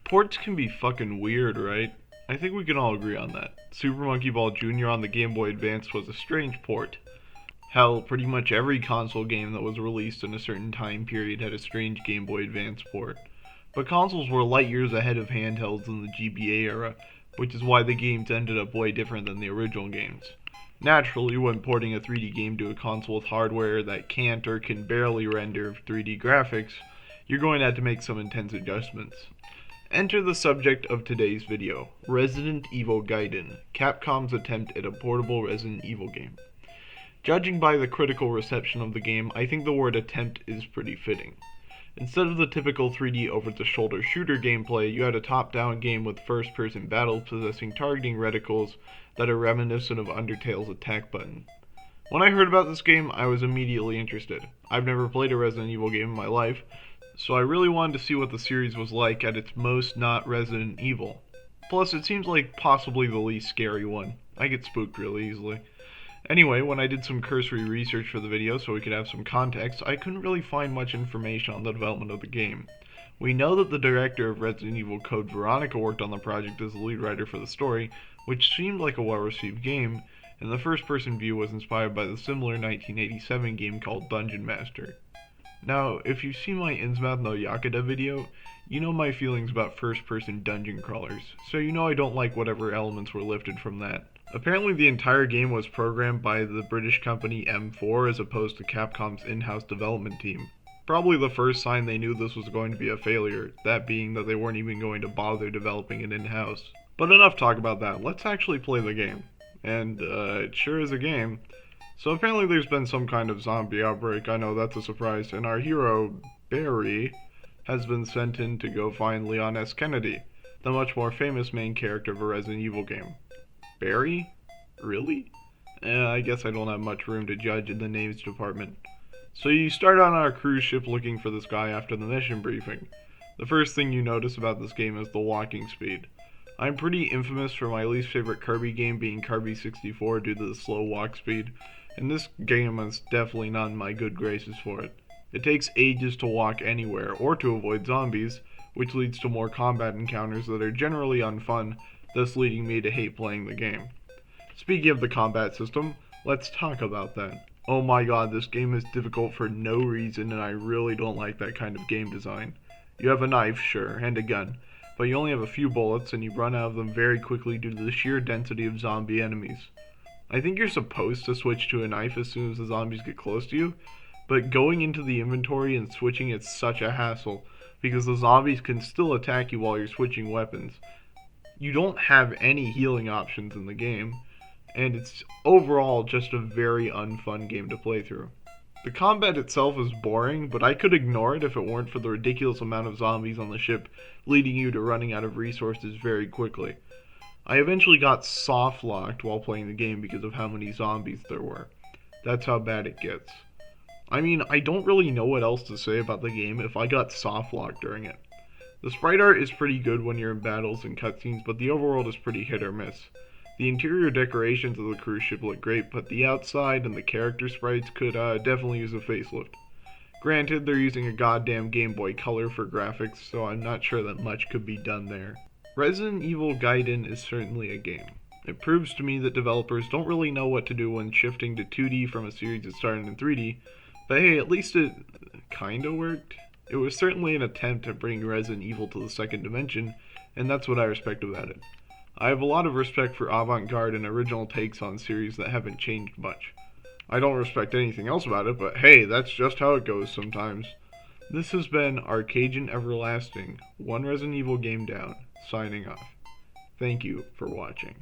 Ports can be fucking weird, right? I think we can all agree on that. Super Monkey Ball Jr. on the Game Boy Advance was a strange port. Hell, pretty much every console game that was released in a certain time period had a strange Game Boy Advance port. But consoles were light years ahead of handhelds in the GBA era, which is why the games ended up way different than the original games. Naturally, when porting a 3D game to a console with hardware that can't or can barely render 3D graphics, you're going to have to make some intense adjustments. Enter the subject of today's video, Resident Evil Gaiden, Capcom's attempt at a portable Resident Evil game. Judging by the critical reception of the game, I think the word attempt is pretty fitting. Instead of the typical 3D over-the-shoulder shooter gameplay, you had a top-down game with first-person battles possessing targeting reticles that are reminiscent of Undertale's attack button. When I heard about this game, I was immediately interested. I've never played a Resident Evil game in my life, so I really wanted to see what the series was like at its most not Resident Evil. Plus, it seems like possibly the least scary one. I get spooked really easily. Anyway, when I did some cursory research for the video so we could have some context, I couldn't really find much information on the development of the game. We know that the director of Resident Evil Code Veronica worked on the project as the lead writer for the story, which seemed like a well-received game, and the first-person view was inspired by the similar 1987 game called Dungeon Master. Now, if you've seen my Innsmouth no Yakida video, you know my feelings about first-person dungeon crawlers, so you know I don't like whatever elements were lifted from that. Apparently the entire game was programmed by the British company M4 as opposed to Capcom's in-house development team. Probably the first sign they knew this was going to be a failure, that being that they weren't even going to bother developing it in-house. But enough talk about that, let's actually play the game. And, it sure is a game. So apparently there's been some kind of zombie outbreak, I know that's a surprise, and our hero, Barry, has been sent in to go find Leon S. Kennedy, the much more famous main character of a Resident Evil game. Barry? Really? I guess I don't have much room to judge in the names department. So you start on our cruise ship looking for this guy after the mission briefing. The first thing you notice about this game is the walking speed. I'm pretty infamous for my least favorite Kirby game being Kirby 64 due to the slow walk speed, and this game is definitely not in my good graces for it. It takes ages to walk anywhere, or to avoid zombies, which leads to more combat encounters that are generally unfun, thus leading me to hate playing the game. Speaking of the combat system, let's talk about that. Oh my god, this game is difficult for no reason, and I really don't like that kind of game design. You have a knife, sure, and a gun, but you only have a few bullets, and you run out of them very quickly due to the sheer density of zombie enemies. I think you're supposed to switch to a knife as soon as the zombies get close to you, but going into the inventory and switching is such a hassle, because the zombies can still attack you while you're switching weapons. You don't have any healing options in the game, and it's overall just a very unfun game to play through. The combat itself is boring, but I could ignore it if it weren't for the ridiculous amount of zombies on the ship, leading you to running out of resources very quickly. I eventually got soft-locked while playing the game because of how many zombies there were. That's how bad it gets. I mean, I don't really know what else to say about the game if I got soft-locked during it. The sprite art is pretty good when you're in battles and cutscenes, but the overworld is pretty hit or miss. The interior decorations of the cruise ship look great, but the outside and the character sprites could definitely use a facelift. Granted, they're using a goddamn Game Boy Color for graphics, so I'm not sure that much could be done there. Resident Evil Gaiden is certainly a game. It proves to me that developers don't really know what to do when shifting to 2D from a series that started in 3D, but hey, at least it kinda worked. It was certainly an attempt at bringing Resident Evil to the second dimension, and that's what I respect about it. I have a lot of respect for avant-garde and original takes on series that haven't changed much. I don't respect anything else about it, but hey, that's just how it goes sometimes. This has been Arcadian Everlasting, one Resident Evil game down, signing off. Thank you for watching.